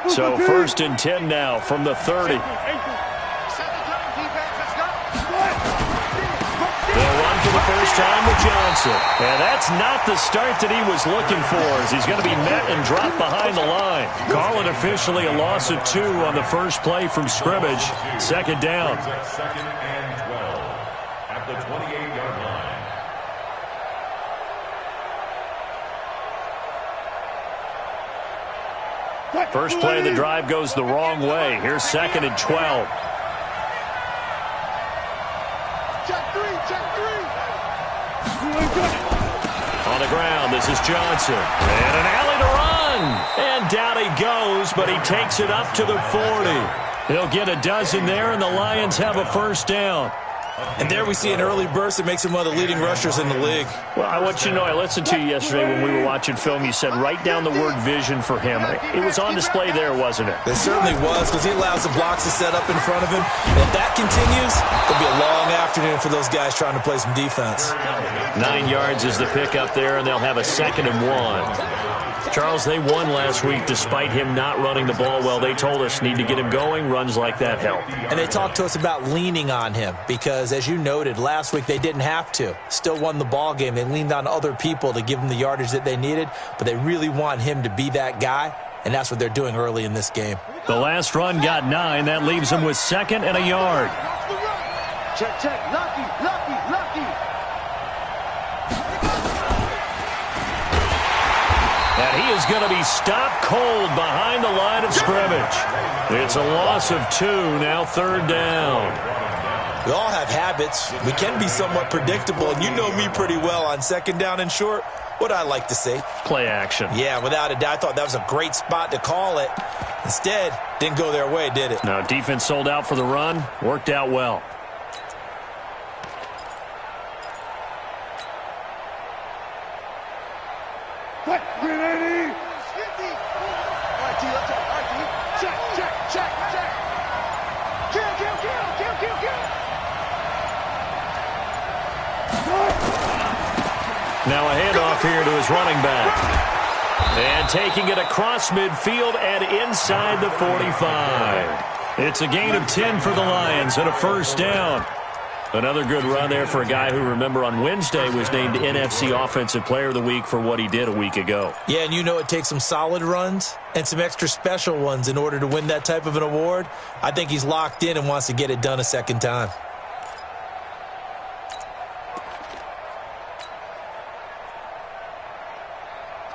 So 1st and 10 now from the 30. They'll run for the first time with Johnson. And that's not the start that he was looking for, as he's going to be met and dropped behind the line. Call it officially a loss of 2 on the first play from scrimmage. 2nd down. 2nd and 12 at the 28-yard line. First play of the drive goes the wrong way. Here's 2nd and 12. On the ground, this is Johnson. And an alley to run. And down he goes, but he takes it up to the 40. He'll get a dozen there, and the Lions have a first down. And there we see an early burst that makes him one of the leading rushers in the league. Well, I want you to know, I listened to you yesterday when we were watching film. You said write down the word vision for him. It was on display there, wasn't it? It certainly was, because he allows the blocks to set up in front of him. And if that continues, it'll be a long afternoon for those guys trying to play some defense. 9 yards is the pickup there, and they'll have a 2nd and 1. Charles, they won last week despite him not running the ball well. They told us need to get him going. Runs like that help. And they talked to us about leaning on him because, as you noted, last week they didn't have to. Still won the ball game. They leaned on other people to give them the yardage that they needed, but they really want him to be that guy, and that's what they're doing early in this game. The last run got 9. That leaves them with 2nd and a yard. Check, lucky. And he is going to be stopped cold behind the line of scrimmage. It's a loss of 2, now 3rd down. We all have habits. We can be somewhat predictable, and you know me pretty well on 2nd down and short. What I like to say? Play action. Yeah, without a doubt. I thought that was a great spot to call it. Instead, didn't go their way, did it? No, defense sold out for the run. Worked out well. Now a handoff here to his running back. And taking it across midfield and inside the 45. It's a gain of 10 for the Lions and a first down. Another good run there for a guy who, remember, on Wednesday was named NFC Offensive Player of the Week for what he did a week ago. Yeah, and you know it takes some solid runs and some extra special ones in order to win that type of an award. I think he's locked in and wants to get it done a second time.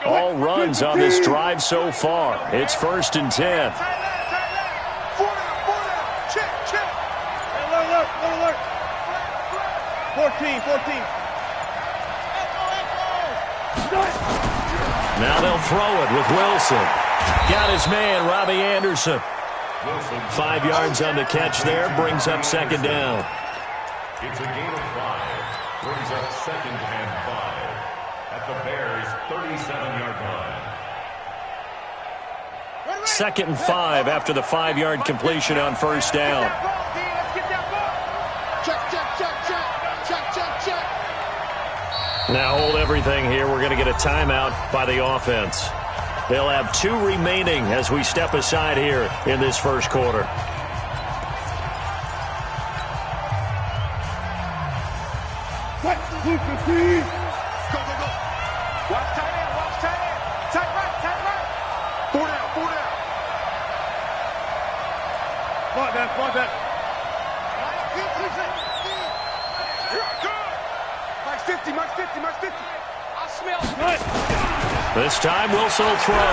All runs on this drive so far. It's 1st and 10. Check. Alert. 14. Now they'll throw it with Wilson. Got his man, Robbie Anderson. 5 yards on the catch there. Brings up 2nd down. It's a gain of 5. Brings up 2nd and 5 at the Bears' 37-yard line. 2nd and 5 after the 5-yard completion on first down. Now hold everything here. We're going to get a timeout by the offense. They'll have 2 remaining as we step aside here in this first quarter. Go. Watch tight end. Tight right. 4 down. Fall back. Mark 50. I smell it. This time Wilson will throw.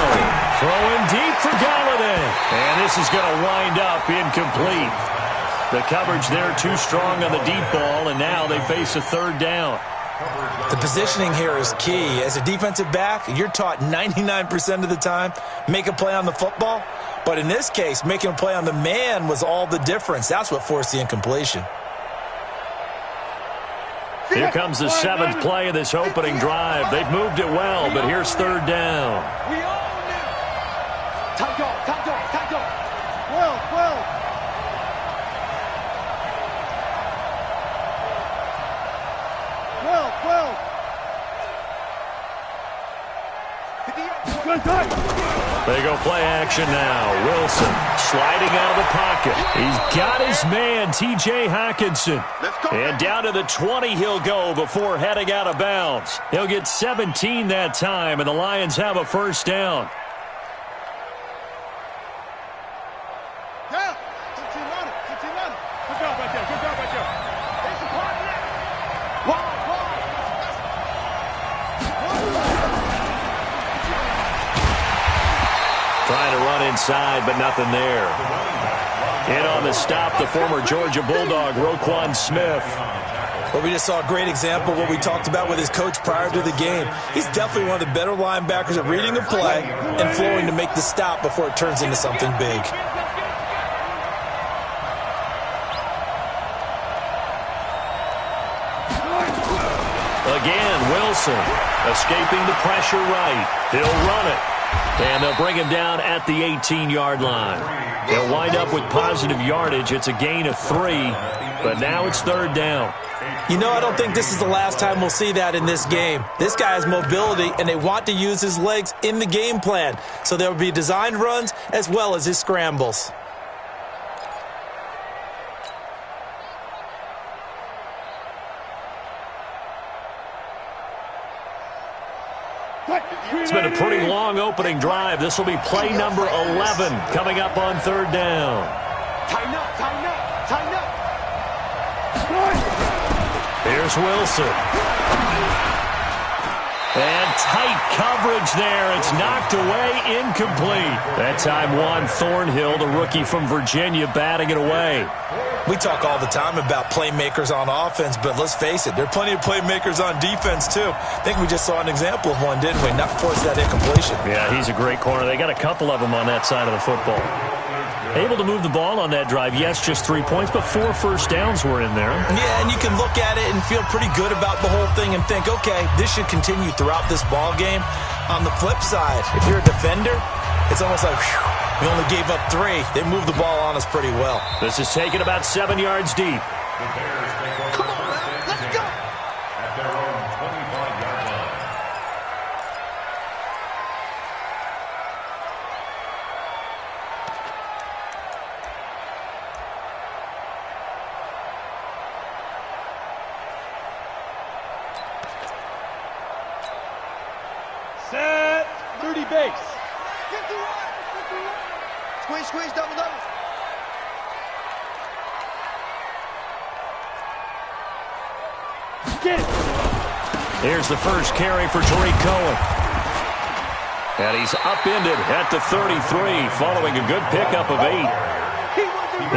Throwing deep for Galladay. And this is going to wind up incomplete. The coverage there too strong on the deep ball, and now they face a 3rd down. The positioning here is key. As a defensive back, you're taught 99% of the time, make a play on the football. But in this case, making a play on the man was all the difference. That's what forced the incompletion. Here comes the 7th play of this opening drive. They've moved it well, but here's 3rd down. We all knew. Tight dog. 12. Good time. They go play action now. Wilson sliding out of the pocket. He's got his man, T.J. Hockenson. And down to the 20 he'll go before heading out of bounds. He'll get 17 that time, and the Lions have a first down. Trying to run inside, but nothing there. In on the stop, the former Georgia Bulldog, Roquan Smith. Well, we just saw a great example of what we talked about with his coach prior to the game. He's definitely one of the better linebackers at reading a play and flowing to make the stop before it turns into something big. Again, Wilson escaping the pressure right. He'll run it. And they'll bring him down at the 18-yard line. They'll wind up with positive yardage. It's a gain of 3, but now it's third down. You know, I don't think this is the last time we'll see that in this game. This guy has mobility, and they want to use his legs in the game plan. So there will be designed runs as well as his scrambles. It's been a pretty long opening drive. This will be play number 11 coming up on third down. Tighten up, tighten up, tighten up. Here's Wilson. And tight coverage there. It's knocked away, incomplete. That time Juan Thornhill, the rookie from Virginia, batting it away. We talk all the time about playmakers on offense, but let's face it, there are plenty of playmakers on defense, too. I think we just saw an example of one, didn't we? Not force that incompletion. Yeah, he's a great corner. They got a couple of them on that side of the football. Able to move the ball on that drive. Yes, just 3 points, but 4 first downs were in there. Yeah, and you can look at it and feel pretty good about the whole thing and think, okay, this should continue throughout this ball game. On the flip side, if you're a defender, it's almost like, whew, we only gave up 3. They moved the ball on us pretty well. This is taken about 7 yards deep. Come on, man. Let's go. At their own 25-yard line. Set. 30 base. Squeeze, squeeze, double, double. Get it. Here's the first carry for Tariq Cohen. And he's upended at the 33, following a good pickup of 8.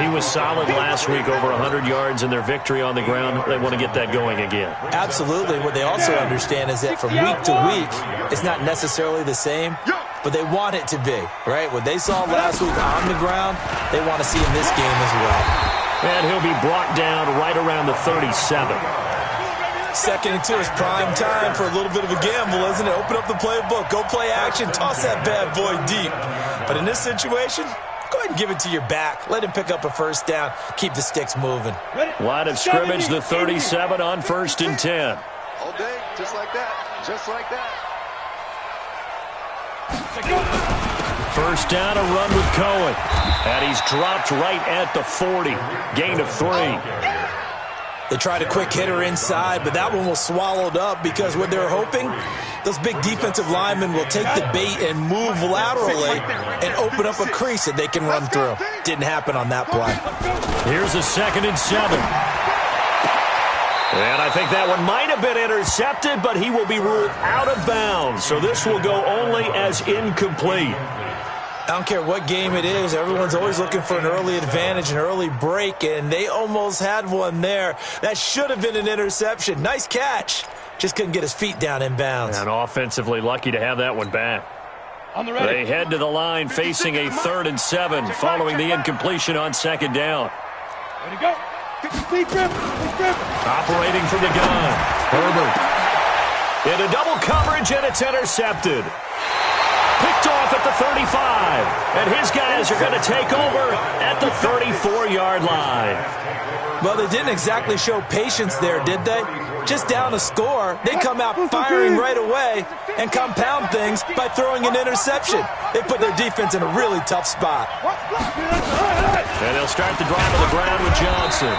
He was solid last week, over 100 yards in their victory on the ground. They want to get that going again. Absolutely. What they also understand is that from week to week, it's not necessarily the same, but they want it to be, right? What they saw last week on the ground, they want to see in this game as well. And he'll be brought down right around the 37. Second and 2 is prime time for a little bit of a gamble, isn't it? Open up the playbook, go play action, toss that bad boy deep. But in this situation, go ahead and give it to your back. Let him pick up a first down. Keep the sticks moving. Line of scrimmage, the 37 on 1st and 10. All day, just like that. Just like that. First down, a run with Cohen. And he's dropped right at the 40. Gain of 3. They tried a quick hitter inside, but that one was swallowed up because what they're hoping, those big defensive linemen will take the bait and move laterally and open up a crease that they can run through. Didn't happen on that play. Here's a 2nd and 7. And I think that one might have been intercepted, but he will be ruled out of bounds. So this will go only as incomplete. I don't care what game it is. Everyone's always looking for an early advantage, an early break, and they almost had one there. That should have been an interception. Nice catch. Just couldn't get his feet down in bounds. And offensively lucky to have that one back. They head to the line facing a 3rd and 7 following the incompletion on 2nd down. Ready to go. Complete grip. Operating from the gun. Herbert. Into double coverage, and it's intercepted. Picked off at the 35. And his guys are going to take over at the 34-yard line. Well, they didn't exactly show patience there, did they? Just down a score, they come out firing right away and compound things by throwing an interception. They put their defense in a really tough spot. And they'll start the drive on the ground with Johnson.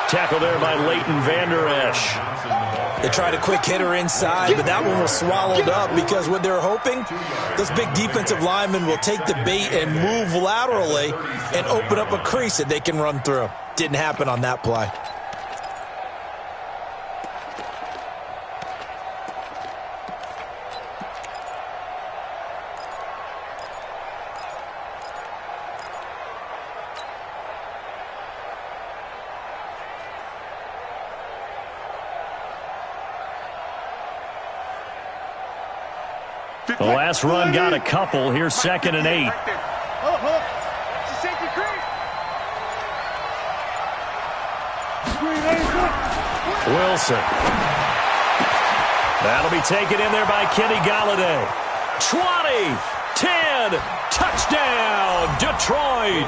Tackle there by Leighton Vander Esch. They tried a quick hitter inside, but that one was swallowed up because what they're hoping, those big defensive linemen will take the bait and move laterally and open up a crease that they can run through. Didn't happen on that play. The last run got a couple. Here's 2nd and 8. Wilson. That'll be taken in there by Kenny Galladay. 20, 10, touchdown, Detroit.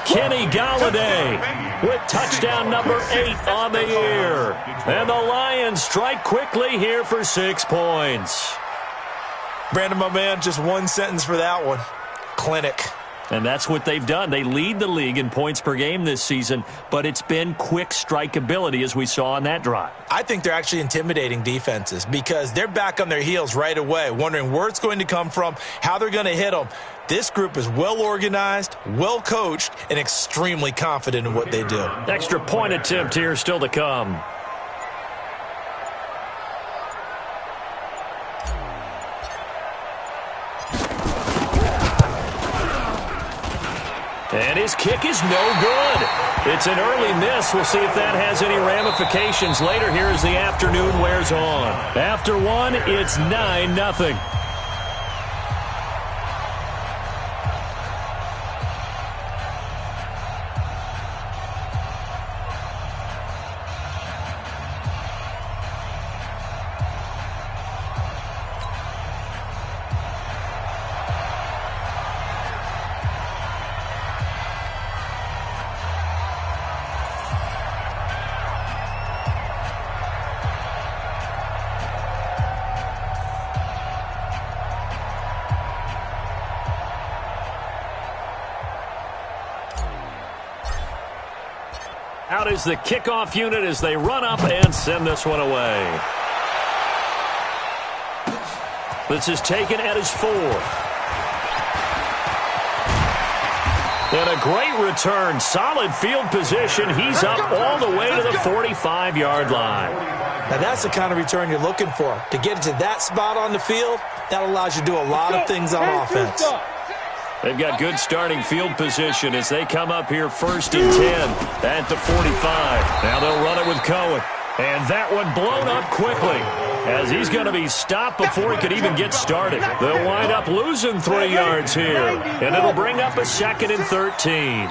Kenny Galladay with touchdown number 8 on the year. And the Lions strike quickly here for 6 points. Brandon, my man, just one sentence for that one. Clinic. And that's what they've done. They lead the league in points per game this season, but it's been quick strikeability as we saw on that drive. I think they're actually intimidating defenses because they're back on their heels right away, wondering where it's going to come from, how they're going to hit them. This group is well organized, well coached, and extremely confident in what they do. Extra point attempt here still to come. And his kick is no good. It's an early miss. We'll see if that has any ramifications later here as the afternoon wears on. After one, it's 9-0. Out is the kickoff unit as they run up and send this one away. This is taken at his 4. And a great return. Solid field position. He's up all the way to the 45-yard line. Now that's the kind of return you're looking for. To get to that spot on the field, that allows you to do a lot of things on offense. They've got good starting field position as they come up here 1st and 10 at the 45. Now they'll run it with Cohen. And that one blown up quickly as he's going to be stopped before he could even get started. They'll wind up losing 3 yards here. And it'll bring up a 2nd and 13.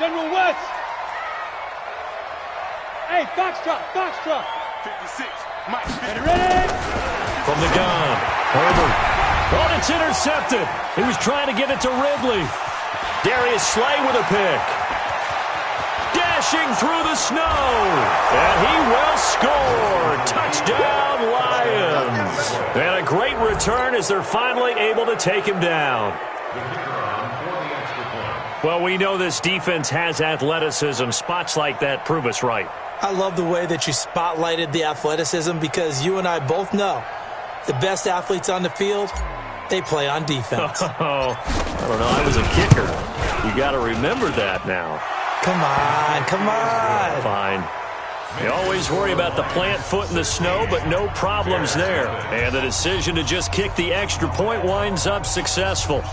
General West. Hey, Foxtrot. 56. Mike. Ready? From the gun, Herbert. Oh, it's intercepted. He was trying to get it to Ridley. Darius Slay with a pick. Dashing through the snow. And he will score. Touchdown, Lions. And a great return as they're finally able to take him down. Well, we know this defense has athleticism. Spots like that prove us right. I love the way that you spotlighted the athleticism because you and I both know the best athletes on the field, they play on defense. Oh, I don't know. I was a kicker. You got to remember that now. Come on. Fine. You always worry about the plant foot in the snow, but no problems there. And the decision to just kick the extra point winds up successful.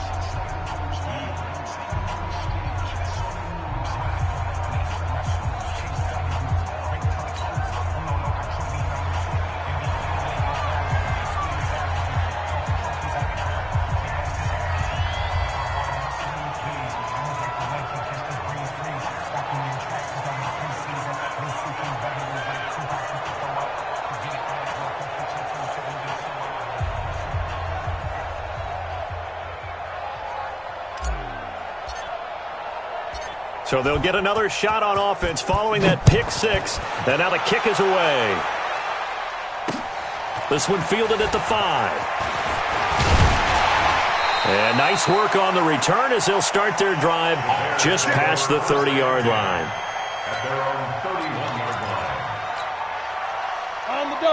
So they'll get another shot on offense following that pick six. And now the kick is away. This one fielded at the 5. And nice work on the return as they'll start their drive just past the 30-yard line. At their own 31-yard line.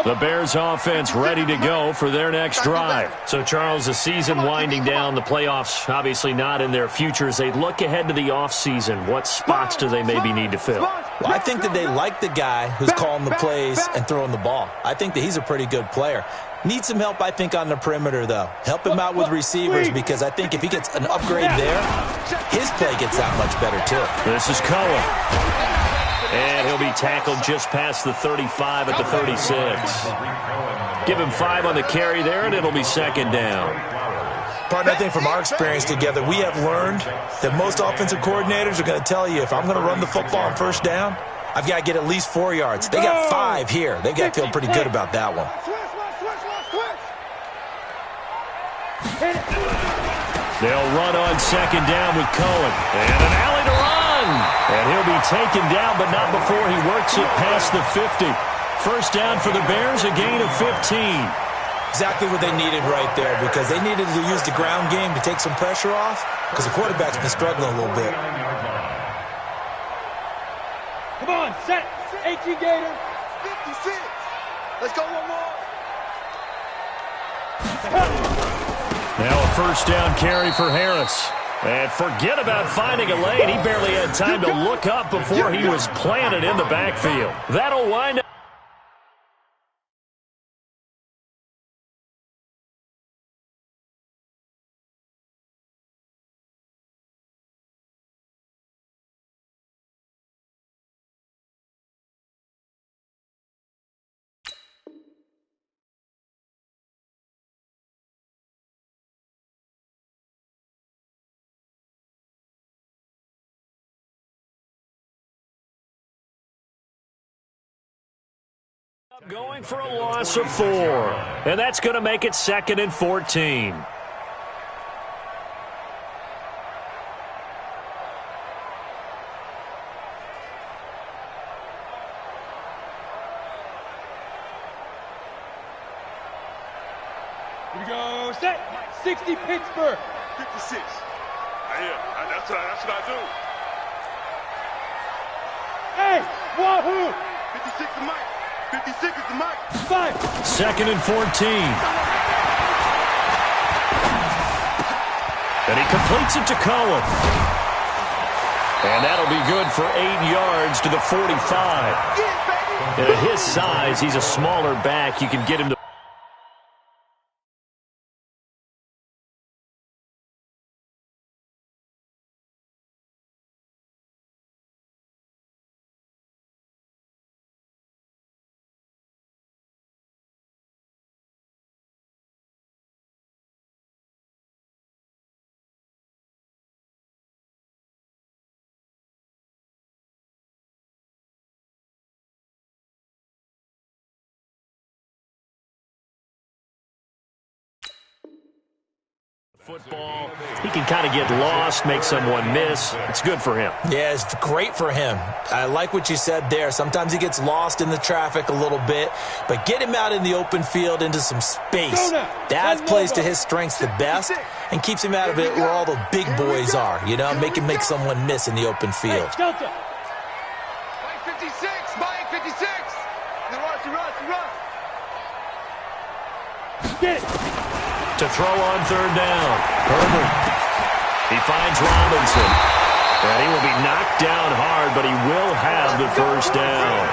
The Bears offense ready to go for their next drive. So, Charles, the season winding down, the playoffs obviously not in their futures. They look ahead to the offseason. What spots do they maybe need to fill? Well, I think that they like the guy who's calling the plays and throwing the ball. I think that he's a pretty good player. Needs some help, I think, on the perimeter, though. Help him out with receivers because I think if he gets an upgrade there, his play gets that much better, too. This is Cohen. And he'll be tackled just past the 35 at the 36. Give him 5 on the carry there, and it'll be second down. Partner, I think from our experience together, we have learned that most offensive coordinators are going to tell you, if I'm going to run the football on first down, I've got to get at least 4 yards. They got 5 here. They've got to feel pretty good about that one. They'll run on second down with Cohen. And an alley to run. And he'll be taken down, but not before he works it past the 50. First down for the Bears, a gain of 15. Exactly what they needed right there because they needed to use the ground game to take some pressure off because the quarterback's been struggling a little bit. Come on, set. 18 Gator. 56. Let's go one more. Now a first down carry for Harris. And forget about finding a lane. He barely had time to look up before he was planted in the backfield. That'll wind up. Going for a loss of 4. And that's going to make it 2nd and 14. Here we go, set. 60 Pittsburgh. 56. That's what I do. Hey, wahoo. 56 is Mike. 56 is the Mike. 5. 2nd and 14. And he completes it to Cohen. And that'll be good for 8 yards to the 45. And at his size, he's a smaller back. You can get him to football. He can kind of get lost, make someone miss. It's good for him. Yeah, it's great for him. I like what you said there. Sometimes he gets lost in the traffic a little bit, but get him out in the open field into some space. That plays to his strengths the best and keeps him out of it where all the big boys are, you know, make someone miss in the open field. Mike 56. Mike 56. Then rush. Get it. To throw on third down. Herbert. He finds Robinson. And he will be knocked down hard, but he will have the first down.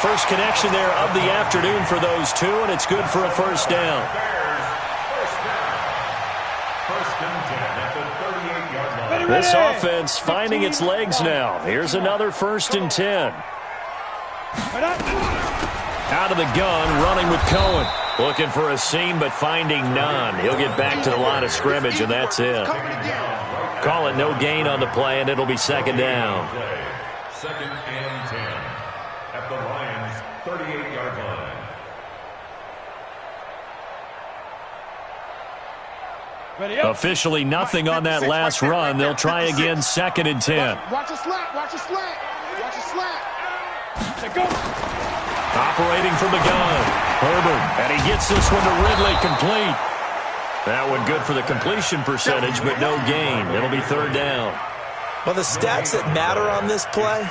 First connection there of the afternoon for those two, and it's good for a first down. First and 10 at the 38-yard line. This offense finding its legs now. Here's another 1st and 10. Out of the gun, running with Cohen. Looking for a seam, but finding none. He'll get back to the line of scrimmage, and that's it. Call it no gain on the play, and it'll be second down. 2nd and 10 at the Lions' 38-yard line. Officially nothing on that last run. They'll try again, 2nd and 10. Watch a slap. Watch a slap. Watch a slap. Go. Operating from the gun, Herbert, and he gets this one to Ridley, complete. That one good for the completion percentage, but no gain. It'll be 3rd down. Well, the stats that matter on this play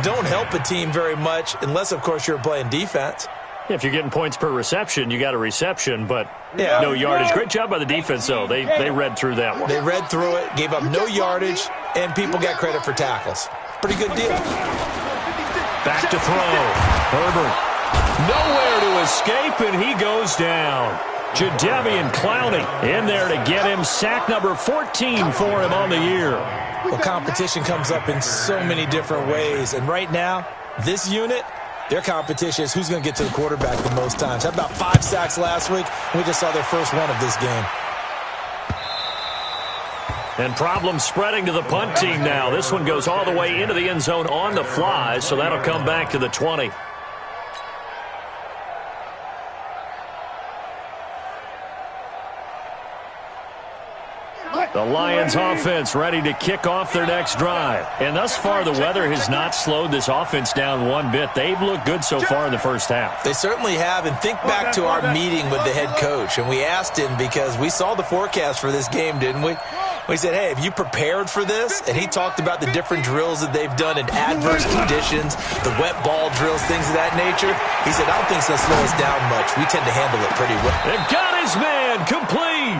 don't help a team very much unless, of course, you're playing defense. If you're getting points per reception, you got a reception, but Yeah. no yardage. Great job by the defense, though. They read through that one. They read through it, gave up no yardage, and people got credit for tackles. Pretty good deal. Back to throw. Herbert. Nowhere to escape, and he goes down. Jadeveon Clowney in there to get him. Sack number 14 for him on the year. Well, competition comes up in so many different ways, and right now, this unit, their competition is who's going to get to the quarterback the most times. Had about 5 sacks last week, and we just saw their first one of this game. And problems spreading to the punt team now. This one goes all the way into the end zone on the fly, so that'll come back to the 20. The Lions offense ready to kick off their next drive. And thus far, the weather has not slowed this offense down one bit. They've looked good so far in the first half. They certainly have, and think back to our meeting with the head coach, and we asked him because we saw the forecast for this game, didn't we? We said, hey, have you prepared for this? And he talked about the different drills that they've done in adverse conditions, the wet ball drills, things of that nature. He said, I don't think it's going to slow us down much. We tend to handle it pretty well. They've got his man complete.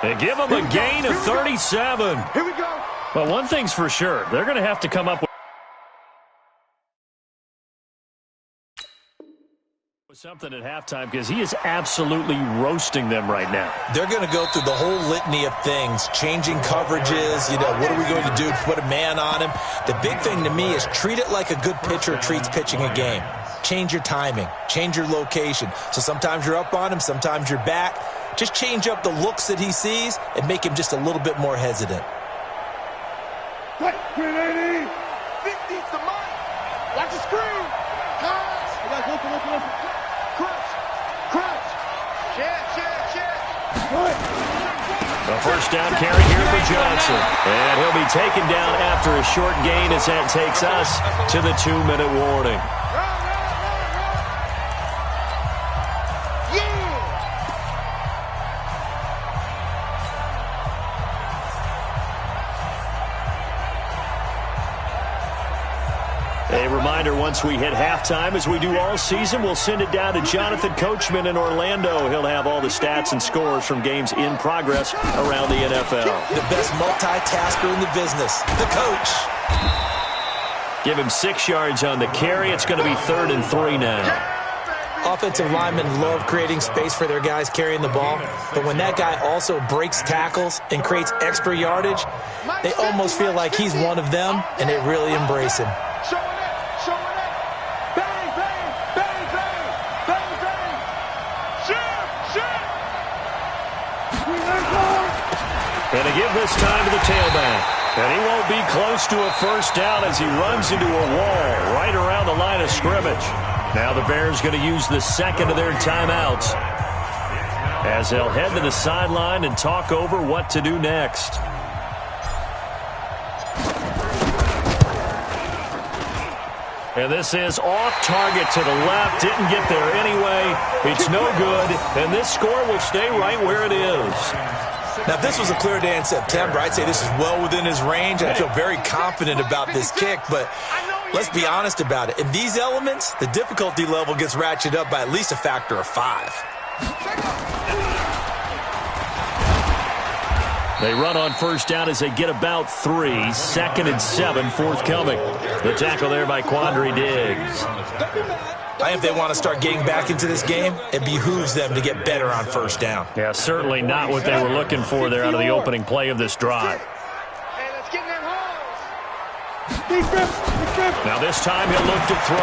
They give him a gain of 37. Here we go. Well, one thing's for sure. They're going to have to come up with something at halftime because he is absolutely roasting them right now. They're going to go through the whole litany of things, changing coverages, what are we going to do to put a man on him? The big thing to me is treat it like a good pitcher treats pitching a game. Change your timing, change your location. So sometimes you're up on him, sometimes you're back. Just change up the looks that he sees and make him just a little bit more hesitant. What? 380. 50's the mark. Watch the screen. Pass. Listen. Crunch. Check. The first down carry here for Johnson. And he'll be taken down after a short gain as that takes us to the 2-minute warning. A reminder, once we hit halftime, as we do all season, we'll send it down to Jonathan Coachman in Orlando. He'll have all the stats and scores from games in progress around the NFL. The best multitasker in the business, the coach. Give him 6 yards on the carry. It's going to be 3rd and 3 now. Offensive linemen love creating space for their guys carrying the ball, but when that guy also breaks tackles and creates extra yardage, they almost feel like he's one of them, and they really embrace him. And to give this time to the tailback. And he won't be close to a first down as he runs into a wall right around the line of scrimmage. Now the Bears going to use the second of their timeouts as they'll head to the sideline and talk over what to do next. And this is off target to the left. Didn't get there anyway. It's no good. And this score will stay right where it is. Now, if this was a clear day in September, I'd say this is well within his range. I feel very confident about this kick, but let's be honest about it. In these elements, the difficulty level gets ratcheted up by at least a factor of 5. They run on first down as they get about 3. 2nd and 7 forthcoming. The tackle there by Quandre Diggs. I think if they want to start getting back into this game, it behooves them to get better on first down. Yeah, certainly not what they were looking for there out of the opening play of this drive. Now this time he'll look to throw.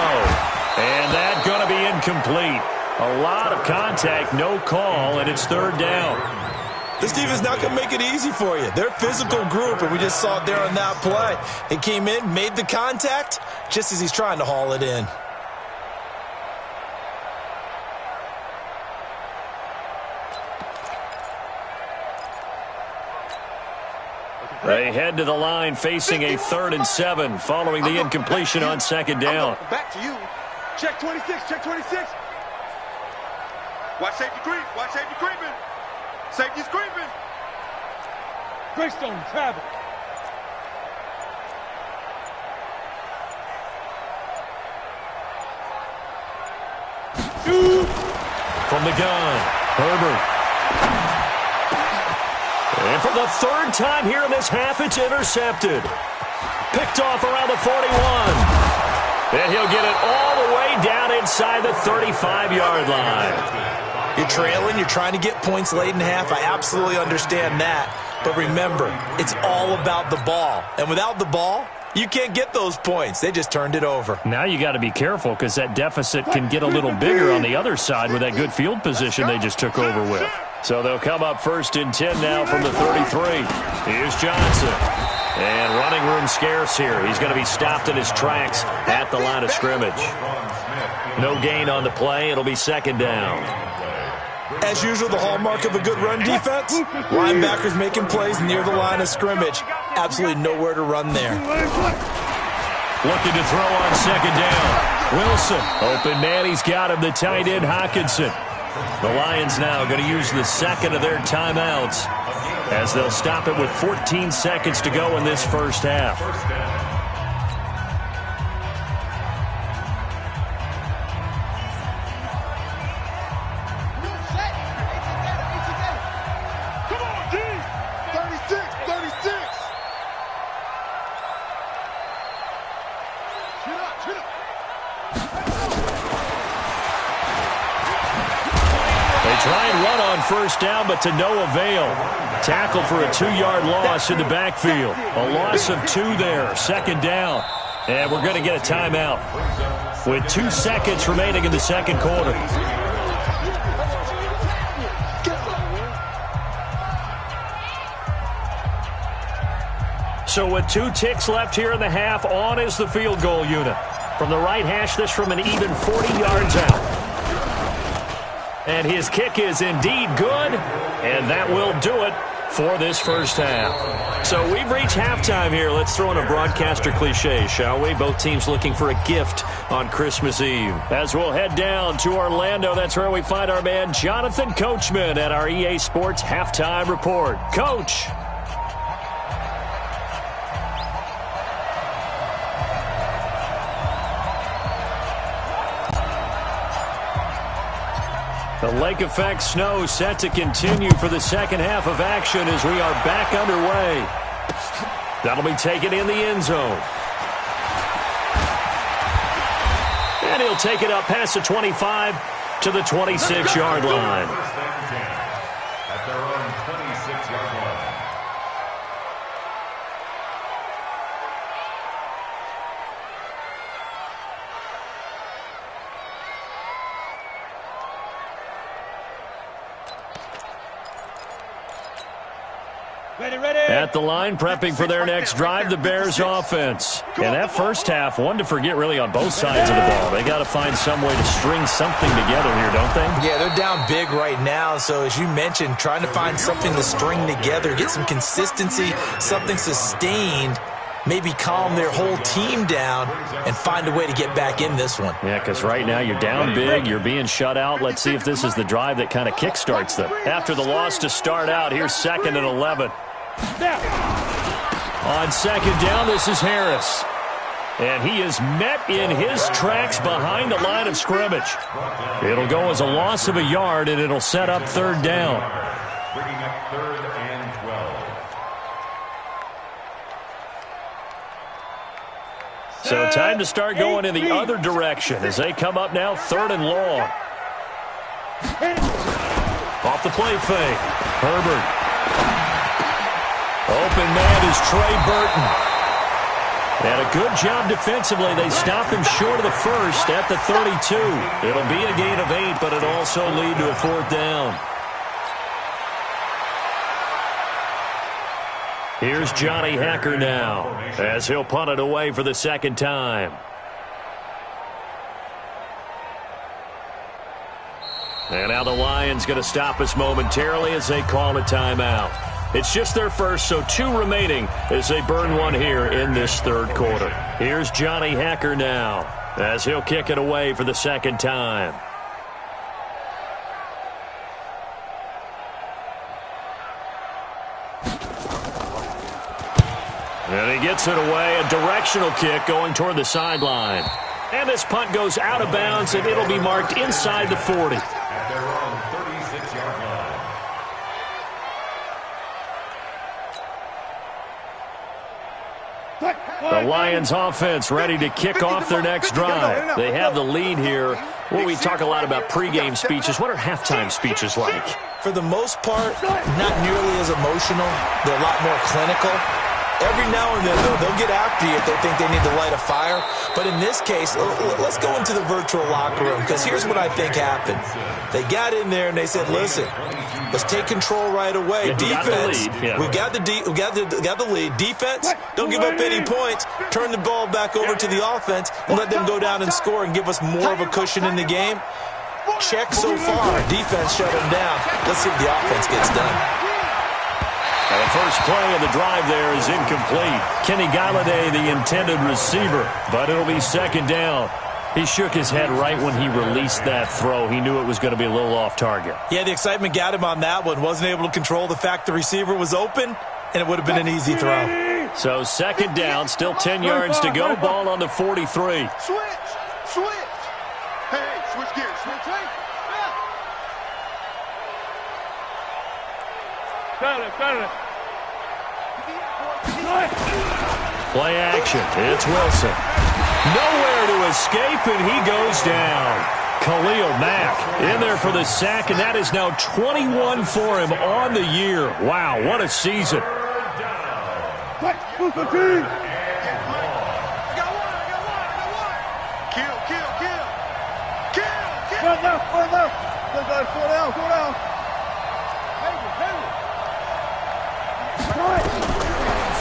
And that's going to be incomplete. A lot of contact, no call, and it's 3rd down. This defense is not going to make it easy for you. They're a physical group, and we just saw it there on that play. They came in, made the contact, just as he's trying to haul it in. They head to the line facing a 3rd and 7 following the incompletion on 2nd down. Back to you. Check 26, check 26. Watch safety creep, watch safety creeping. Safety's creeping. Greystone, travel. From the gun, Herbert. And for the 3rd time here in this half, it's intercepted. Picked off around the 41. And he'll get it all the way down inside the 35-yard line. You're trailing, you're trying to get points late in half. I absolutely understand that. But remember, it's all about the ball. And without the ball, you can't get those points. They just turned it over. Now you got to be careful because that deficit can get a little bigger on the other side with that good field position they just took over with. So they'll come up 1st and 10 now from the 33. Here's Johnson. And running room scarce here. He's going to be stopped in his tracks at the line of scrimmage. No gain on the play. It'll be 2nd down. As usual, the hallmark of a good run defense, linebackers making plays near the line of scrimmage. Absolutely nowhere to run there. Looking to throw on 2nd down. Wilson, open man, he's got him, the tight end Hockenson. The Lions now going to use the 2nd of their timeouts as they'll stop it with 14 seconds to go in this 1st half. Try and run on 1st down, but to no avail. Tackled for a 2-yard loss in the backfield. A loss of 2 there, 2nd down. And we're going to get a timeout with 2 seconds remaining in the 2nd quarter. So with 2 ticks left here in the half, on is the field goal unit. From the right hash, this from an even 40 yards out. And his kick is indeed good, and that will do it for this 1st half. So we've reached halftime here. Let's throw in a broadcaster cliche, shall we? Both teams looking for a gift on Christmas Eve. As we'll head down to Orlando, that's where we find our man Jonathan Coachman at our EA Sports Halftime Report. Coach. The lake effect snow set to continue for the 2nd half of action as we are back underway. That'll be taken in the end zone. And he'll take it up past the 25 to the 26-yard line. At their own 26-yard line. At the line, prepping for their next drive, the Bears offense. And that 1st half, one to forget really on both sides of the ball. They got to find some way to string something together here, don't they? Yeah, they're down big right now. So as you mentioned, trying to find something to string together, get some consistency, something sustained, maybe calm their whole team down and find a way to get back in this one. Yeah, because right now you're down big, you're being shut out. Let's see if this is the drive that kind of kickstarts them. After the loss to start out, here's 2nd and 11. On 2nd down, this is Harris. And he is met in his tracks behind the line of scrimmage. It'll go as a loss of a yard, and it'll set up 3rd down. Bringing up 3rd and 12. So time to start going in the other direction as they come up now 3rd and long. Off the play fake. Herbert. Open man is Trey Burton. And a good job defensively. They stop him short of the 1st at the 32. It'll be a gain of 8, but it'll also lead to a 4th down. Here's Johnny Hacker now as he'll punt it away for the 2nd time. And now the Lions going to stop us momentarily as they call a timeout. It's just their first, so 2 remaining as they burn one here in this third quarter. Here's Johnny Hecker now as he'll kick it away for the second time. And he gets it away, a directional kick going toward the sideline. And this punt goes out of bounds, and it'll be marked inside the 40. At their own 36-yard line. The Lions offense ready to kick off their next drive. They have the lead here. Well, we talk a lot about pregame speeches. What are halftime speeches like? For the most part, not nearly as emotional. They're a lot more clinical. Every now and then, though, they'll get after you if they think they need to light a fire. But in this case, let's go into the virtual locker room, because here's what I think happened. They got in there and they said, listen, let's take control right away. Defense, we've got the lead. Defense, don't give up any points. Turn the ball back over to the offense and let them go down and score and give us more of a cushion in the game. Check so far. Defense shut them down. Let's see if the offense gets done. And the first play of the drive there is incomplete. Kenny Galladay, the intended receiver, but it'll be second down. He shook his head right when he released that throw. He knew it was going to be a little off target. Yeah, the excitement got him on that one. Wasn't able to control the fact the receiver was open, and it would have been an easy throw. So second down, still 10 yards to go. Ball on the 43. Switch. Hey, switch gears. Switch. Hey. Play action. It's Wilson. Nowhere to escape, and he goes down. Khalil Mack in there for the sack, and that is now 21 for him on the year. Wow, what a season.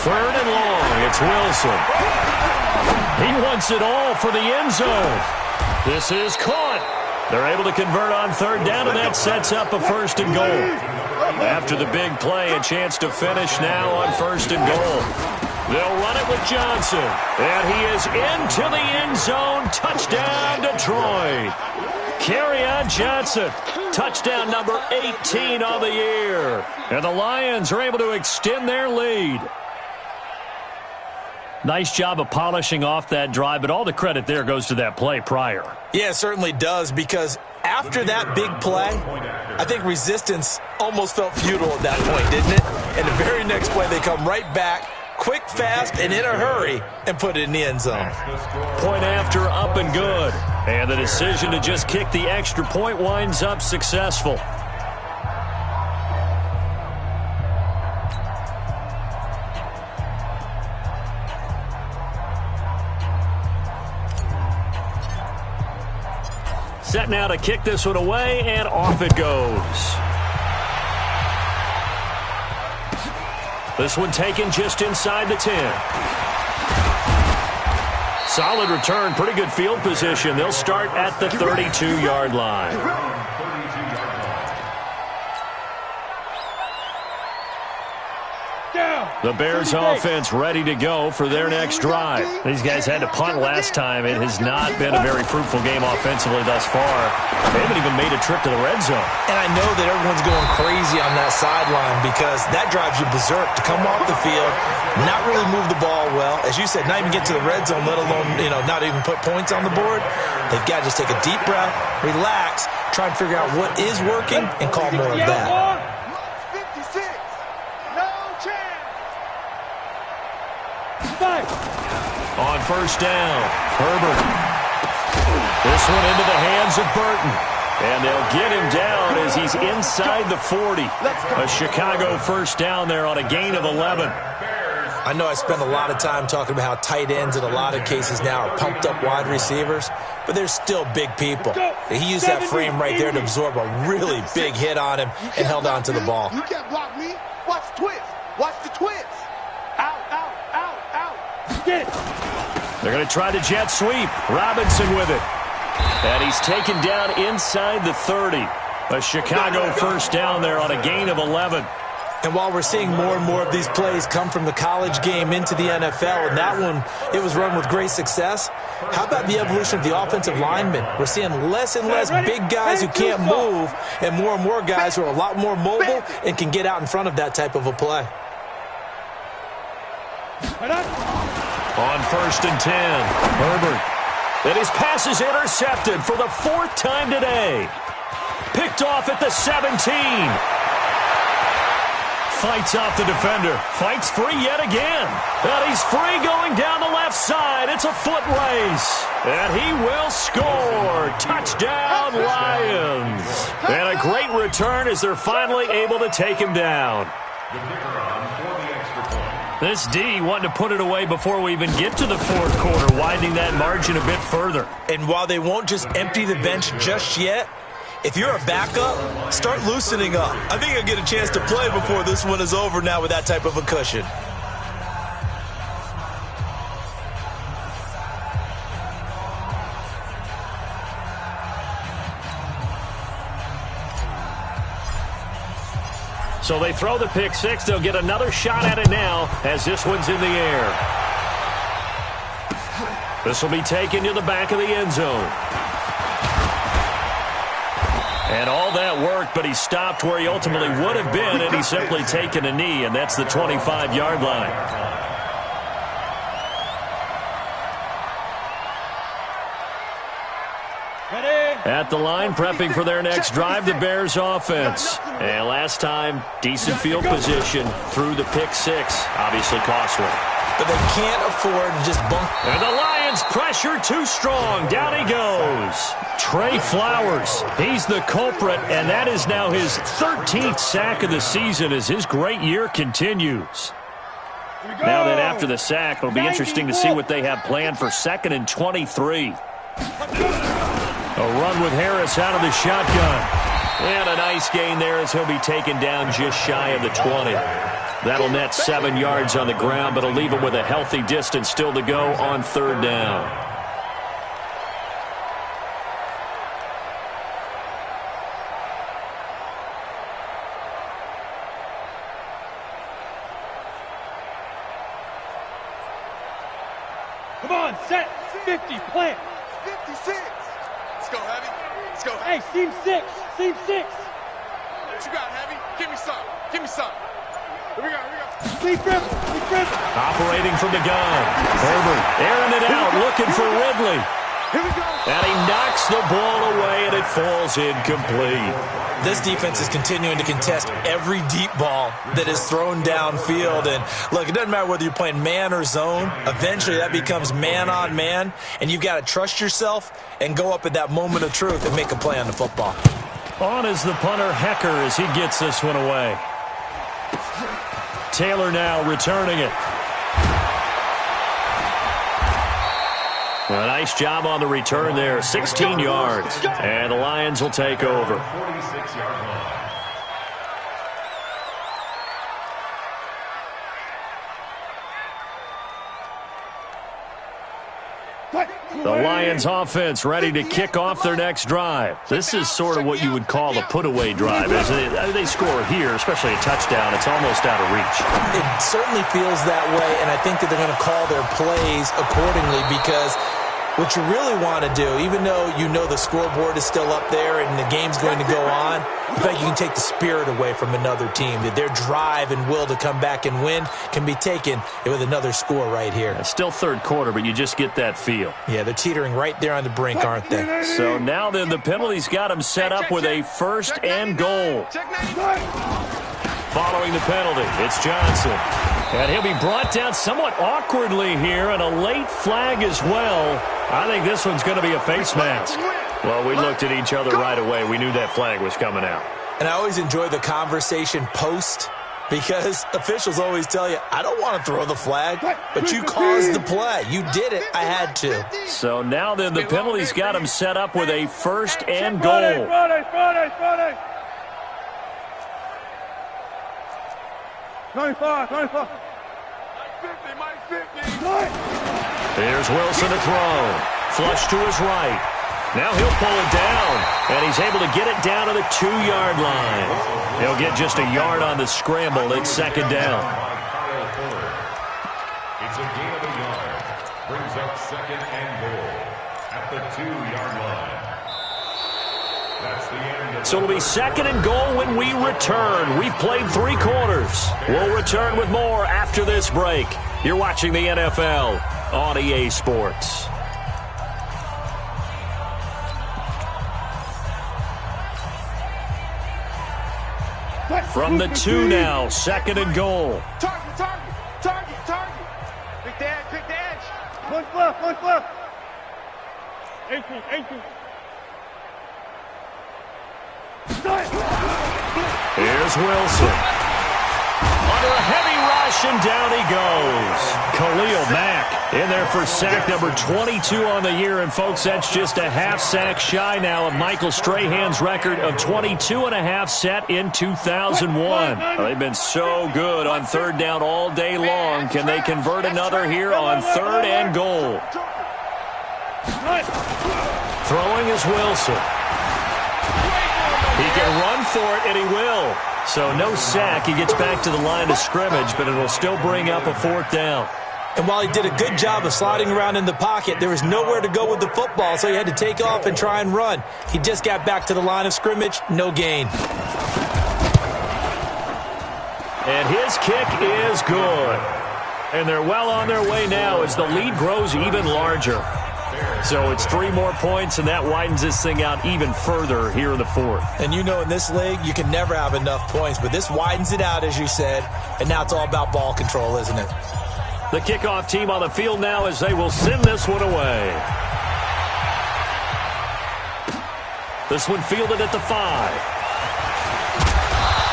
Third and long, it's Wilson. He wants it all for the end zone. This is caught. They're able to convert on third down, and that sets up a first and goal. After the big play, a chance to finish now on first and goal. They'll run it with Johnson, and he is into the end zone. Touchdown, Detroit. Kerryon Johnson, touchdown number 18 on the year. And the Lions are able to extend their lead. Nice job of polishing off that drive, but all the credit there goes to that play prior. Yeah, it certainly does, because after that big play, I think resistance almost felt futile at that point, didn't it? And the very next play, they come right back, quick, fast, and in a hurry, and put it in the end zone. Point after, up and good. And the decision to just kick the extra point winds up successful. Set now to kick this one away, and off it goes. This one taken just inside the 10. Solid return, pretty good field position. They'll start at the 32-yard line. The Bears offense ready to go for their next drive. These guys had to punt last time. It has not been a very fruitful game offensively thus far. They haven't even made a trip to the red zone. And I know that everyone's going crazy on that sideline because that drives you berserk to come off the field, not really move the ball well. As you said, not even get to the red zone, let alone, not even put points on the board. They've got to just take a deep breath, relax, try and figure out what is working, and call more of that. On first down, Herbert. This one into the hands of Burton. And they'll get him down as he's inside the 40. A Chicago first down there on a gain of 11. I know I spend a lot of time talking about how tight ends in a lot of cases now are pumped up wide receivers, but they're still big people. He used that frame right there to absorb a really big hit on him and held on to the ball. You can't block me. Watch the twist. Watch the twist. They're going to try the jet sweep. Robinson with it. And he's taken down inside the 30. A Chicago first down there on a gain of 11. And while we're seeing more and more of these plays come from the college game into the NFL, and that one, it was run with great success, how about the evolution of the offensive linemen? We're seeing less and less big guys who can't move and more guys who are a lot more mobile and can get out in front of that type of a play. On 1st and 10, Herbert. And his pass is intercepted for the 4th time today. Picked off at the 17. Fights off the defender. Fights free yet again. And he's free going down the left side. It's a foot race. And he will score. Touchdown, Lions. And a great return as they're finally able to take him down. The kicker on for the extra point. This D wanting to put it away before we even get to the 4th quarter, widening that margin a bit further. And while they won't just empty the bench just yet, if you're a backup, start loosening up. I think you'll get a chance to play before this one is over now with that type of a cushion. So they throw the pick six. They'll get another shot at it now as this one's in the air. This will be taken to the back of the end zone. And all that worked, but he stopped where he ultimately would have been, and he's simply taken a knee, and that's the 25-yard line. At the line, prepping for their next drive, the Bears offense. And last time, decent field position through the pick six. Obviously costly. But they can't afford to just bunk. And the Lions pressure too strong. Down he goes. Trey Flowers, he's the culprit, and that is now his 13th sack of the season as his great year continues. Now then, after the sack, it'll be interesting to see what they have planned for 2nd and 23. A run with Harris out of the shotgun. And a nice gain there as he'll be taken down just shy of the 20. That'll net 7 yards on the ground, but it'll leave him with a healthy distance still to go on 3rd down. Come on, set, 50, plant. 56. Let's go, Heavy. Let's go. Hey, seam 6, seam 6. What you got, Heavy? Give me some. Give me some. Here we go, here we go. Lead dribble, lead dribble. Operating from the gun. Herbert airing it out, looking for Ridley. Here we go. And he knocks the ball away, and it falls incomplete. This defense is continuing to contest every deep ball that is thrown downfield. And, look, it doesn't matter whether you're playing man or zone. Eventually, that becomes man on man, and you've got to trust yourself and go up at that moment of truth and make a play on the football. On is the punter, Hecker, as he gets this one away. Taylor now returning it. A nice job on the return there, 16 yards. And the Lions will take over. 46-yard line. The Lions offense ready to kick off their next drive. This is sort of what you would call a put-away drive, isn't it? They score here, especially a touchdown. It's almost out of reach. It certainly feels that way, and I think that they're going to call their plays accordingly because what you really want to do, even though you know the scoreboard is still up there and the game's going to go on, in fact, you can take the spirit away from another team. That their drive and will to come back and win can be taken with another score right here. It's still 3rd quarter, but you just get that feel. Yeah, they're teetering right there on the brink, aren't they? So now then, the penalty's got him set up with a 1st and goal. Following the penalty, it's Johnson. And he'll be brought down somewhat awkwardly here, and a late flag as well. I think this one's going to be a face mask. Well, we looked at each other right away. We knew that flag was coming out. And I always enjoy the conversation post because officials always tell you, I don't want to throw the flag, but you caused the play. You did it. I had to. So now then, the penalty's got him set up with a 1st and goal. Friday. 95. 50, Mike 50. Here's Wilson to throw. Flush to his right. Now he'll pull it down, and he's able to get it down to the 2-yard line. He'll get just a yard on the scramble. It's second down. It's a gain of a yard. Brings up second and goal at the 2-yard line. That's the end of So it'll be second and goal when we return. We've played 3 quarters. We'll return with more after this break. You're watching the NFL on EA Sports. From the 2 now, second and goal. Target, target, target, target. Pick the edge, pick the edge. Push left, push left. 18. Here's Wilson. Under a heavy rush, and down he goes. Khalil Mack in there for sack number 22 on the year. And, folks, that's just a half sack shy now of Michael Strahan's record of 22.5 set in 2001. They've been so good on third down all day long. Can they convert another here on third and goal? Throwing is Wilson. He can run for it, and he will. So no sack. He gets back to the line of scrimmage, but it'll still bring up a 4th down. And while he did a good job of sliding around in the pocket, there was nowhere to go with the football, so he had to take off and try and run. He just got back to the line of scrimmage, no gain. And his kick is good. And they're well on their way now as the lead grows even larger. So it's 3 more points, and that widens this thing out even further here in the 4th. And you know in this league, you can never have enough points, but this widens it out, as you said, and now it's all about ball control, isn't it? The kickoff team on the field now as they will send this one away. This one fielded at the 5.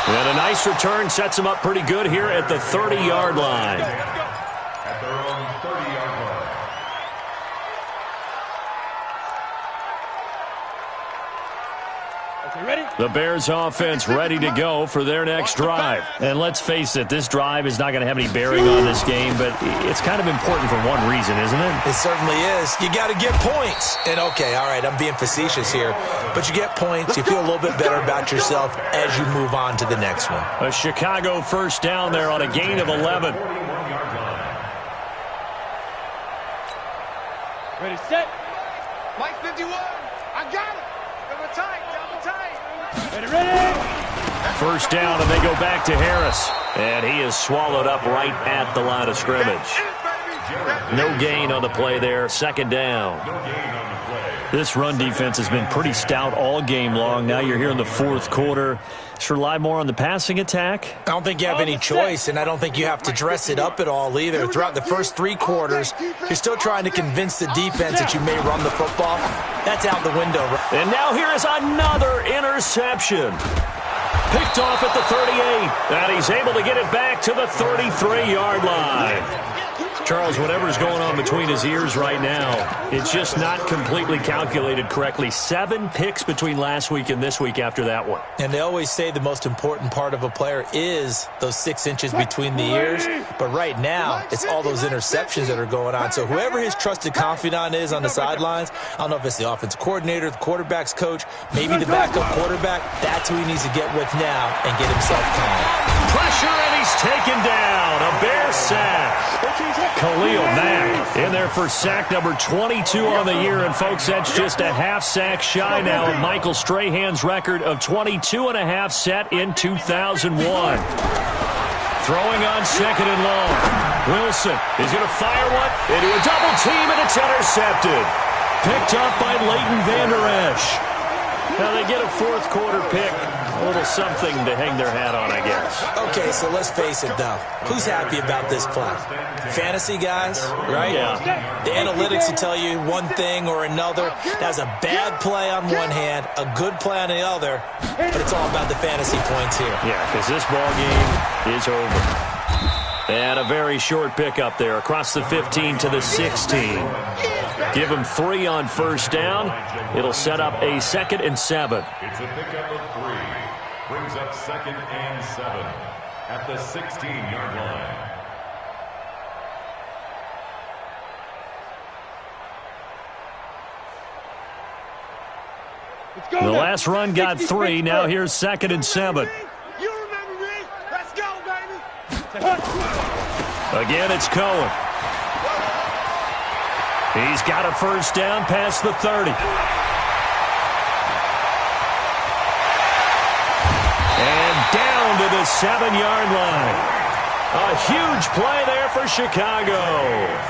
And a nice return sets them up pretty good here at the 30-yard line. at their own 30-yard line. Ready? The Bears offense ready to go for their next drive. And let's face it, this drive is not going to have any bearing on this game, but it's kind of important for one reason, isn't it? It certainly is. You got to get points. And, okay, all right, I'm being facetious here, but you get points, you feel a little bit better about yourself as you move on to the next one. A Chicago first down there on a gain of 11. Ready, set. Mike 51. I got it. Double tight, double tight. Ready, ready. First down, and they go back to Harris. And he is swallowed up right at the line of scrimmage. No gain on the play there. Second down. This run defense has been pretty stout all game long. Now you're here in the fourth quarter. Just rely more on the passing attack. I don't think you have any choice, and I don't think you have to dress it up at all either. Throughout the first three quarters, you're still trying to convince the defense that you may run the football. That's out the window. And now here is another interception. Picked off at the 38, and he's able to get it back to the 33-yard line. Charles, whatever's going on between his ears right now, it's just not completely calculated correctly. 7 picks between last week and this week after that one. And they always say the most important part of a player is those 6 inches between the ears. But right now, it's all those interceptions that are going on. So whoever his trusted confidant is on the sidelines, I don't know if it's the offensive coordinator, the quarterback's coach, maybe the backup quarterback, that's who he needs to get with now and get himself calm. Pressure, and he's taken down. A Bear sack. Khalil Mack in there for sack number 22 on the year. And, folks, that's just a half sack shy now of Michael Strahan's record of 22.5 set in 2001. Throwing on second and long. Wilson is going to fire one into a double team, and it's intercepted. Picked up by Leighton Vander Esch. Now they get a fourth quarter pick. A little something to hang their hat on, I guess. Okay, so let's face it, though. Who's happy about this play? Fantasy guys, right? Yeah. The analytics will tell you one thing or another. That's a bad play on one hand, a good play on the other, but it's all about the fantasy points here. Yeah, because this ball game is over. And a very short pickup there across the 15 to the 16. Give him 3 on first down. It'll set up a 2nd and 7. It's a pickup of 3. Brings up 2nd and 7 at the 16-yard line. Let's go The now. last run got 3. Now here's 2nd and 7. You remember me? Let's go, baby. Again, it's Cohen. He's got a first down past the 30. And down to the 7-yard line. A huge play there for Chicago.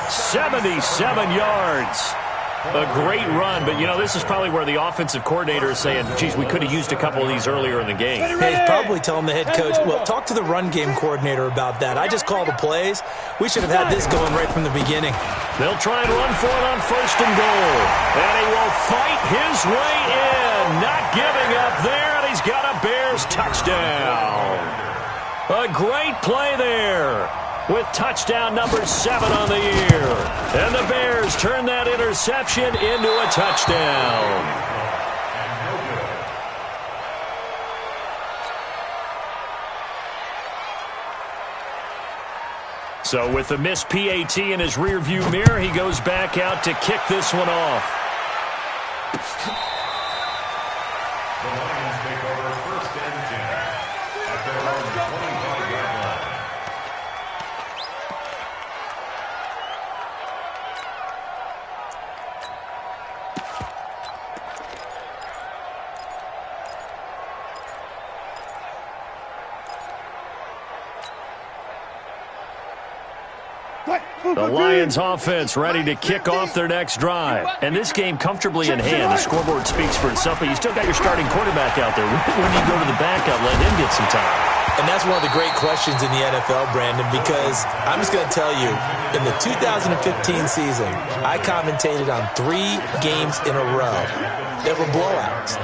77 yards. A great run, but, you know, this is probably where the offensive coordinator is saying, geez, we could have used a couple of these earlier in the game. He's probably telling the head coach, well, talk to the run game coordinator about that. I just call the plays. We should have had this going right from the beginning. They'll try and run for it on 1st and goal. And he will fight his way in. Not giving up there, and he's got a Bears touchdown. A great play there with touchdown number 7 on the year. And the Bears turn that interception into a touchdown. So with the missed PAT in his rearview mirror, he goes back out to kick this one off. The Lions take over 1st and 10 at their own 25-yard line. The Lions offense ready to kick off their next drive. And this game comfortably in hand. The scoreboard speaks for itself, but you still got your starting quarterback out there. When do you go to the backup, let him get some time? And that's one of the great questions in the NFL, Brandon, because I'm just going to tell you, in the 2015 season, I commentated on 3 games in a row that were blowouts.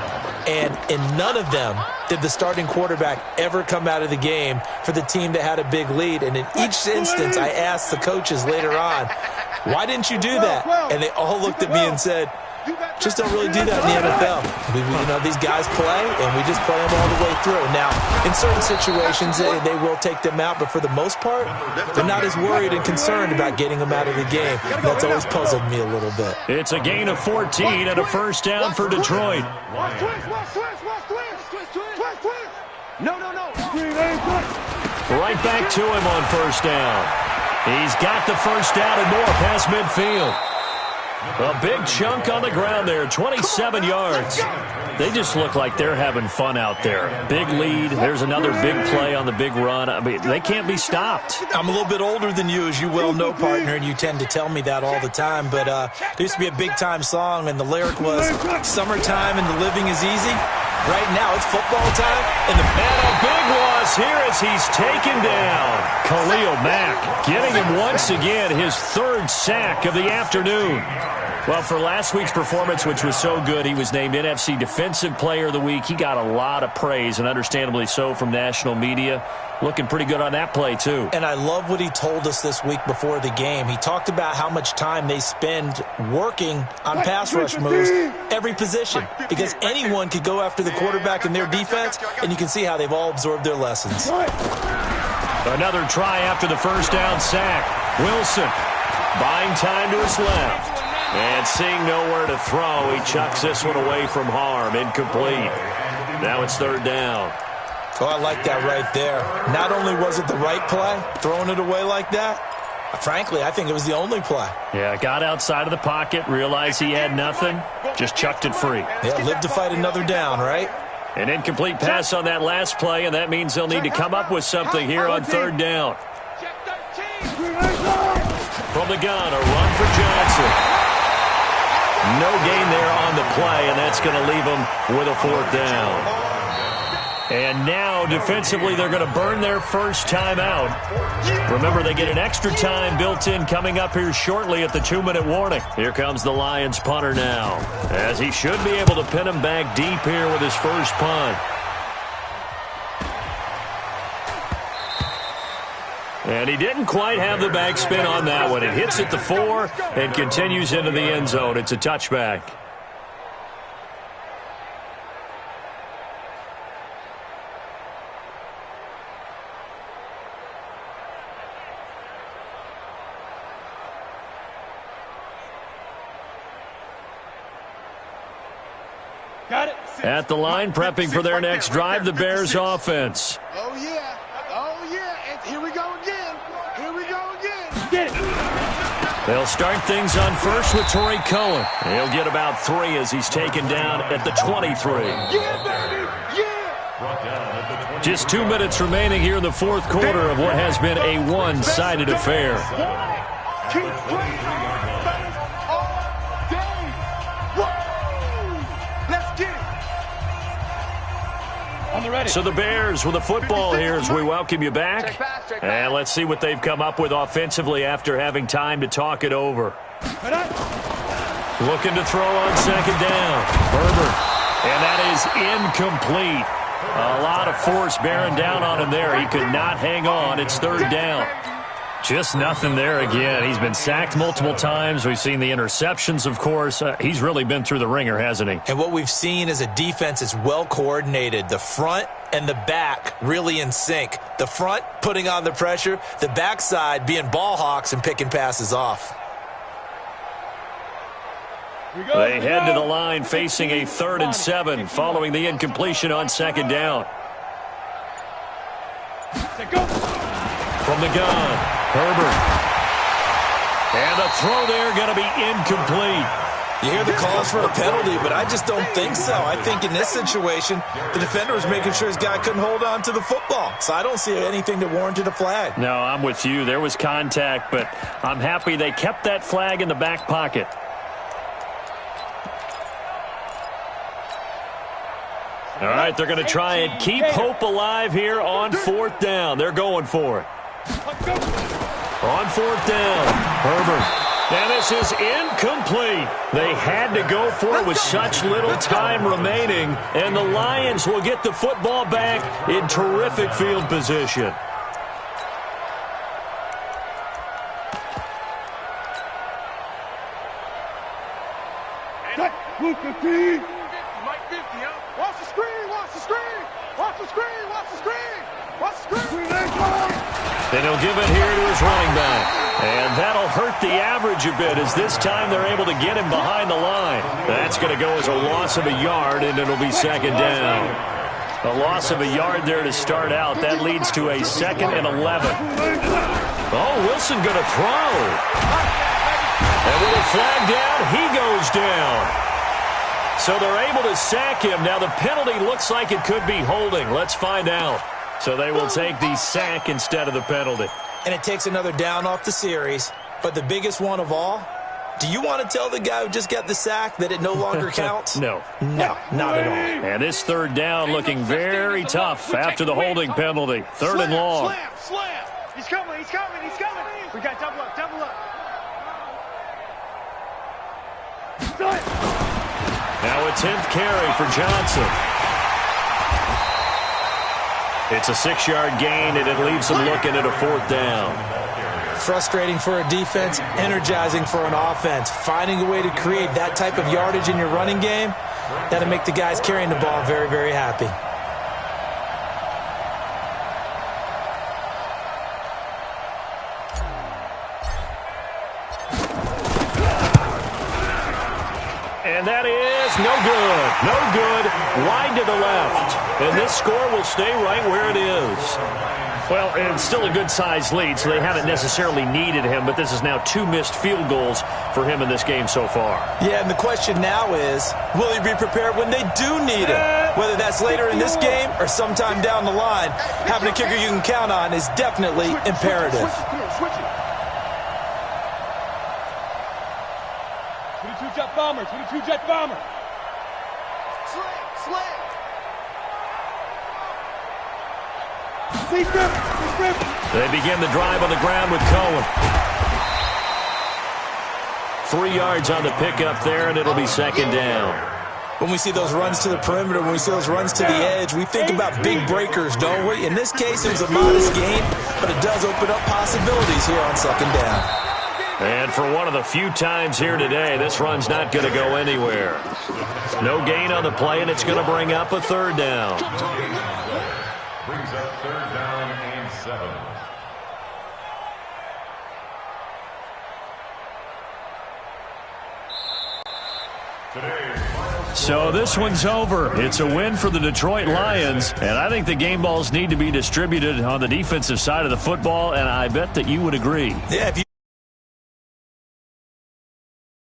And in none of them did the starting quarterback ever come out of the game for the team that had a big lead. And in each instance, I asked the coaches later on, why didn't you do that? And they all looked at me and said, just don't really do that in the NFL. You know, these guys play, and we just play them all the way through. Now, in certain situations, they will take them out, but for the most part, they're not as worried and concerned about getting them out of the game. That's always puzzled me a little bit. It's a gain of 14 and a first down for Detroit. No. Right back to him on first down. He's got the first down and more past midfield. A big chunk on the ground there, 27 yards. They just look like they're having fun out there. Big lead. There's another big play on the big run. I mean, they can't be stopped. I'm a little bit older than you, as you well know, partner, and you tend to tell me that all the time. But there used to be a big-time song, and the lyric was, summertime and the living is easy. Right now, it's football time. And a big loss here as he's taken down. Khalil Mack getting him once again his 3rd sack of the afternoon. Well, for last week's performance, which was so good, he was named NFC Defensive Player of the Week. He got a lot of praise, and understandably so, from national media. Looking pretty good on that play, too. And I love what he told us this week before the game. He talked about how much time they spend working on pass rush moves, every position, because anyone could go after the quarterback in their defense, and you can see how they've all absorbed their lessons. Another try after the first down sack. Wilson buying time to his left. And seeing nowhere to throw, he chucks this one away from harm. Incomplete. Now it's 3rd down. Oh, I like that right there. Not only was it the right play, throwing it away like that, frankly, I think it was the only play. Yeah, got outside of the pocket, realized he had nothing, just chucked it free. Yeah, live to fight another down, right? An incomplete pass on that last play, and that means they'll need to come up with something here on 3rd down. From the gun, a run for Johnson. No gain there on the play, and that's going to leave them with a 4th down. And now, defensively, they're going to burn their first time out. Remember, they get an extra time built in coming up here shortly at the 2-minute warning. Here comes the Lions punter now, as he should be able to pin him back deep here with his first punt. And he didn't quite have the backspin on that one. It hits at the 4 and continues into the end zone. It's a touchback. Got it. At the line, prepping for their next drive, the Bears offense. Oh, yeah. Oh, yeah. And here we go again. Here we go again. Get it. They'll start things on first with Torrey Cohen. He'll get about 3 as he's taken down at the 23. Yeah, baby. Yeah. Just 2 minutes remaining here in the fourth quarter of what has been a one-sided affair. Keep playing all day. Woo! Let's get it. On the ready. So the Bears with the football here as we welcome you back. And let's see what they've come up with offensively after having time to talk it over. Looking to throw on second down. Herbert. And that is incomplete. A lot of force bearing down on him there. He could not hang on. It's third down. Just nothing there again. He's been sacked multiple times. We've seen the interceptions, of course. He's really been through the ringer, hasn't he? And what we've seen is a defense is well coordinated. The front and the back really in sync. The front putting on the pressure. The backside being ball hawks and picking passes off. They head to the line facing a 3rd and 7 following the incompletion on second down. From the gun, Herbert. And the throw there going to be incomplete. You hear the calls for a penalty, but I just don't think so. I think in this situation, the defender was making sure his guy couldn't hold on to the football. So I don't see anything that warranted a flag. No, I'm with you. There was contact, but I'm happy they kept that flag in the back pocket. All right, they're going to try and keep hope alive here on 4th down. They're going for it. On 4th down, Herbert. And this is incomplete. They had to go for it with such little time remaining, and the Lions will get the football back in terrific field position. Mike 50, huh? Watch the screen, watch the screen, watch the screen, watch the screen, watch the screen. And he'll give it here to his running back. And that'll hurt the average a bit as this time they're able to get him behind the line. That's going to go as a loss of a yard, and it'll be second down. A loss of a yard there to start out. That leads to a 2nd and 11. Oh, Wilson going to throw. And with a flag down, he goes down. So they're able to sack him. Now the penalty looks like it could be holding. Let's find out. So they will take the sack instead of the penalty. And it takes another down off the series. But the biggest one of all, do you want to tell the guy who just got the sack that it no longer counts? No. No, not at all. And this 3rd down looking very tough after the holding penalty. 3rd and long. Slam. He's coming, he's coming, he's coming. We got double up, double up. Now a 10th carry for Johnson. It's a 6-yard gain, and it leaves them looking at a 4th down. Frustrating for a defense, energizing for an offense. Finding a way to create that type of yardage in your running game, that'll make the guys carrying the ball very, very happy. And that is no good. No good. Wide to the left. And this score will stay right where it is. Well, it's still a good-sized lead, so they haven't necessarily needed him, but this is now 2 missed field goals for him in this game so far. Yeah, and the question now is, will he be prepared when they do need him? Whether that's later in this game or sometime down the line, having a kicker you can count on is definitely imperative. Switch it. 22 jet bomber, 22 jet bomber. Slam. They begin the drive on the ground with Cohen. 3 yards on the pickup there, and it'll be second down. When we see those runs to the perimeter, when we see those runs to the edge, we think about big breakers, don't we? In this case, it was a modest gain, but it does open up possibilities here on second down. And for one of the few times here today, this run's not going to go anywhere. No gain on the play, and it's going to bring up a 3rd down. Brings up 3rd down and 7. So this one's over. It's a win for the Detroit Lions, and I think the game balls need to be distributed on the defensive side of the football, and I bet that you would agree. Yeah, if you